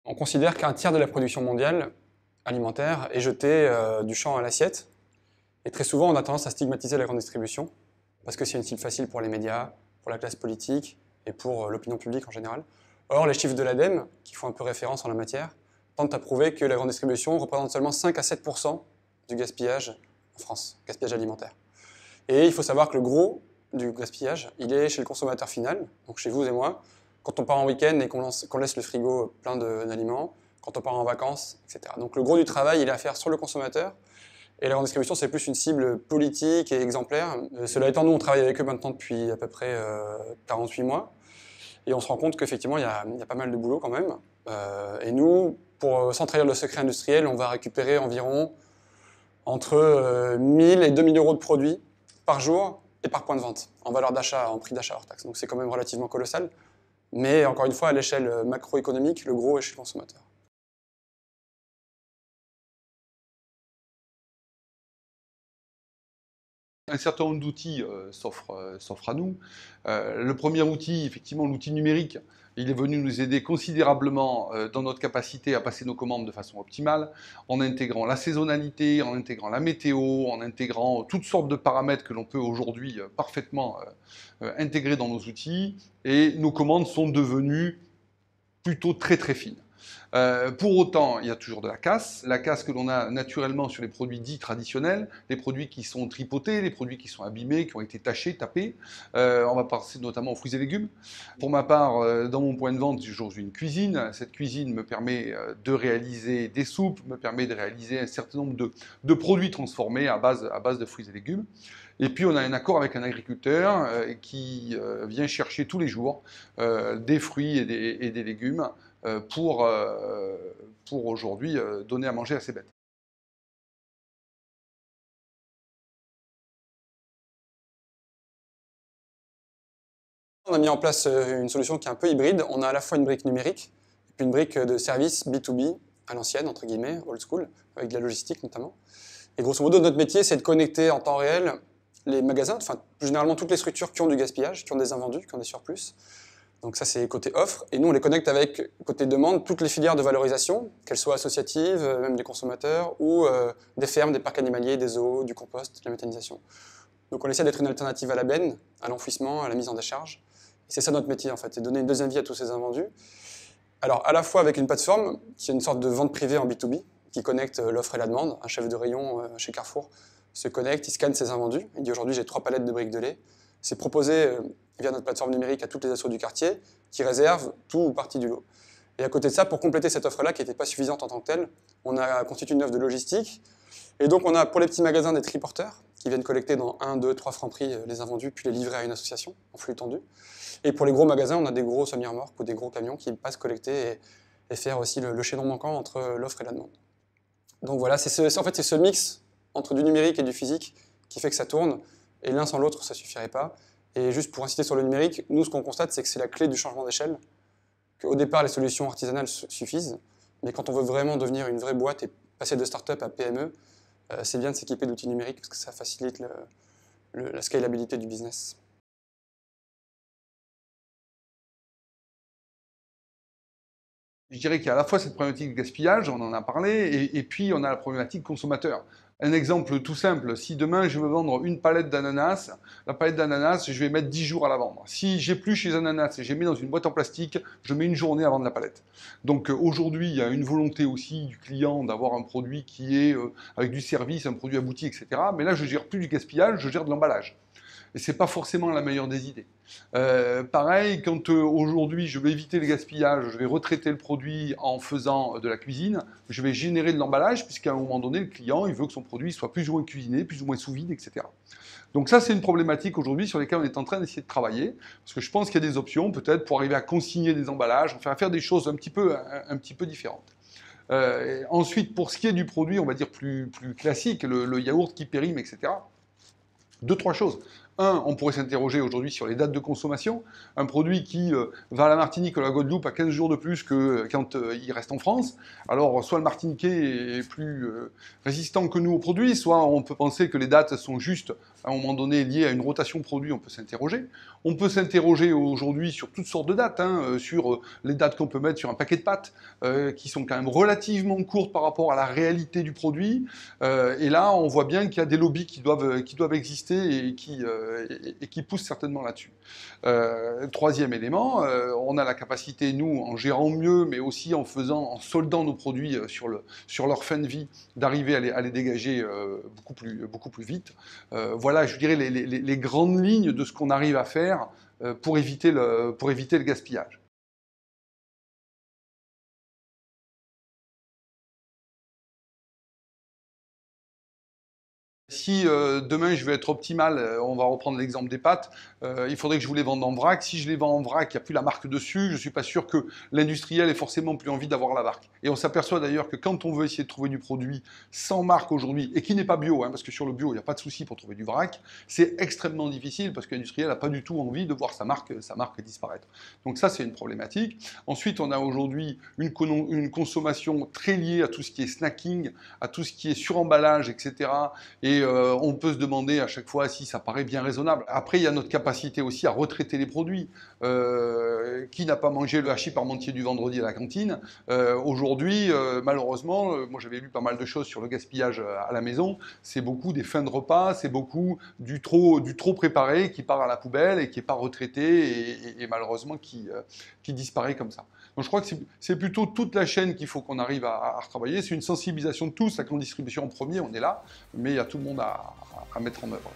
On considère qu'un tiers de la production mondiale alimentaire est jetée du champ à l'assiette. Et très souvent, on a tendance à stigmatiser la grande distribution, parce que c'est une cible facile pour les médias, pour la classe politique et pour l'opinion publique en général. Or, les chiffres de l'ADEME, qui font un peu référence en la matière, tentent à prouver que la grande distribution représente seulement 5 à 7% du gaspillage en France, gaspillage alimentaire. Et il faut savoir que le gros du gaspillage, il est chez le consommateur final, donc chez vous et moi, quand on part en week-end et qu'on laisse le frigo plein d'aliments, quand on part en vacances, etc. Donc le gros du travail, il est à faire sur le consommateur. Et la grande distribution, c'est plus une cible politique et exemplaire. Cela étant, nous, on travaille avec eux maintenant depuis à peu près 48 mois. Et on se rend compte qu'effectivement, il y a pas mal de boulot quand même. Et nous, sans trahir le secret industriel, on va récupérer environ entre 1000 et 2000 euros de produits par jour et par point de vente, en valeur d'achat, en prix d'achat hors taxe. Donc c'est quand même relativement colossal. Mais encore une fois, à l'échelle macroéconomique, le gros est chez le consommateur. Un certain nombre d'outils s'offrent à nous. Le premier outil, effectivement, l'outil numérique, il est venu nous aider considérablement dans notre capacité à passer nos commandes de façon optimale, en intégrant la saisonnalité, en intégrant la météo, en intégrant toutes sortes de paramètres que l'on peut aujourd'hui parfaitement intégrer dans nos outils. Et nos commandes sont devenues plutôt très très fines. Pour autant, il y a toujours de la casse que l'on a naturellement sur les produits dits traditionnels, les produits qui sont tripotés, les produits qui sont abîmés, qui ont été tachés, tapés. On va passer notamment aux fruits et légumes. Pour ma part, dans mon point de vente, j'ai aujourd'hui une cuisine. Cette cuisine me permet de réaliser des soupes, me permet de réaliser un certain nombre de produits transformés à base de fruits et légumes. Et puis on a un accord avec un agriculteur qui vient chercher tous les jours des fruits et des légumes pour aujourd'hui donner à manger à ses bêtes. On a mis en place une solution qui est un peu hybride. On a à la fois une brique numérique et puis une brique de service B2B à l'ancienne, entre guillemets, old school, avec de la logistique notamment. Et grosso modo, notre métier, c'est de connecter en temps réel les magasins, enfin plus généralement toutes les structures qui ont du gaspillage, qui ont des invendus, qui ont des surplus. Donc ça, c'est côté offre. Et nous, on les connecte avec, côté demande, toutes les filières de valorisation, qu'elles soient associatives, même des consommateurs, ou des fermes, des parcs animaliers, des zoos, du compost, de la méthanisation. Donc on essaie d'être une alternative à la benne, à l'enfouissement, à la mise en décharge. Et c'est ça notre métier, en fait, c'est donner une deuxième vie à tous ces invendus. Alors, à la fois avec une plateforme, qui est une sorte de vente privée en B2B, qui connecte l'offre et la demande. Un chef de rayon chez Carrefour se connecte, il scanne ses invendus. Il dit aujourd'hui, j'ai 3 palettes de briques de lait. C'est proposé via notre plateforme numérique à toutes les assos du quartier, qui réservent tout ou partie du lot. Et à côté de ça, pour compléter cette offre-là, qui n'était pas suffisante en tant que telle, on a constitué une offre de logistique. Et donc, on a pour les petits magasins des triporteurs, qui viennent collecter dans 1, 2, 3 francs prix les invendus, puis les livrer à une association en flux tendu. Et pour les gros magasins, on a des gros semi-remorques ou des gros camions qui passent collecter et faire aussi le chaînon manquant entre l'offre et la demande. Donc voilà, en fait, c'est ce mix entre du numérique et du physique qui fait que ça tourne, et l'un sans l'autre, ça ne suffirait pas. Et juste pour insister sur le numérique, nous, ce qu'on constate, c'est que c'est la clé du changement d'échelle, qu'au départ, les solutions artisanales suffisent, mais quand on veut vraiment devenir une vraie boîte et passer de start-up à PME, c'est bien de s'équiper d'outils numériques parce que ça facilite la scalabilité du business. Je dirais qu'il y a à la fois cette problématique de gaspillage, on en a parlé, et puis on a la problématique consommateur. Un exemple tout simple, si demain je veux vendre une palette d'ananas, la palette d'ananas, je vais mettre 10 jours à la vendre. Si j'épluche les ananas et je les mets dans une boîte en plastique, je mets une journée à vendre la palette. Donc aujourd'hui, il y a une volonté aussi du client d'avoir un produit qui est avec du service, un produit abouti, etc. Mais là, je ne gère plus du gaspillage, je gère de l'emballage. Et ce n'est pas forcément la meilleure des idées. Pareil, quand aujourd'hui je vais éviter le gaspillage, je vais retraiter le produit en faisant de la cuisine, je vais générer de l'emballage, puisqu'à un moment donné, le client il veut que son produit soit plus ou moins cuisiné, plus ou moins sous vide, etc. Donc ça, c'est une problématique aujourd'hui sur laquelle on est en train d'essayer de travailler, parce que je pense qu'il y a des options peut-être pour arriver à consigner des emballages, enfin à faire des choses un petit peu différentes. Ensuite, pour ce qui est du produit, on va dire plus classique, le yaourt qui périme, etc. 2-3 choses. On pourrait s'interroger aujourd'hui sur les dates de consommation. Un produit qui va à la Martinique ou à la Guadeloupe à 15 jours de plus que quand il reste en France. Alors, soit le Martiniquais est plus résistant que nous au produit, soit on peut penser que les dates sont juste à un moment donné liées à une rotation produit, on peut s'interroger. On peut s'interroger aujourd'hui sur toutes sortes de dates, sur les dates qu'on peut mettre sur un paquet de pâtes, qui sont quand même relativement courtes par rapport à la réalité du produit. Et là, on voit bien qu'il y a des lobbies qui doivent exister et qui poussent certainement là-dessus. Troisième élément, on a la capacité, nous, en gérant mieux, mais aussi en soldant nos produits sur leur fin de vie, d'arriver à les dégager beaucoup plus vite. Voilà, je dirais, les grandes lignes de ce qu'on arrive à faire pour éviter le gaspillage. Si demain je veux être optimal, on va reprendre l'exemple des pâtes, il faudrait que je vous les vende en vrac. Si je les vends en vrac, il n'y a plus la marque dessus, je ne suis pas sûr que l'industriel ait forcément plus envie d'avoir la marque. Et on s'aperçoit d'ailleurs que quand on veut essayer de trouver du produit sans marque aujourd'hui, et qui n'est pas bio, parce que sur le bio, il n'y a pas de souci pour trouver du vrac, c'est extrêmement difficile parce que l'industriel n'a pas du tout envie de voir sa marque disparaître. Donc ça, c'est une problématique. Ensuite, on a aujourd'hui une consommation très liée à tout ce qui est snacking, à tout ce qui est suremballage, etc. Et on peut se demander à chaque fois si ça paraît bien raisonnable. Après, il y a notre capacité aussi à retraiter les produits. Qui n'a pas mangé le hachis parmentier du vendredi à la cantine? Aujourd'hui, malheureusement, moi j'avais lu pas mal de choses sur le gaspillage à la maison. C'est beaucoup des fins de repas, c'est beaucoup du trop préparé qui part à la poubelle et qui n'est pas retraité et malheureusement qui disparaît comme ça. Donc je crois que c'est plutôt toute la chaîne qu'il faut qu'on arrive à retravailler. C'est une sensibilisation de tous. La grande distribution en premier, on est là, mais il y a tout le monde à mettre en œuvre.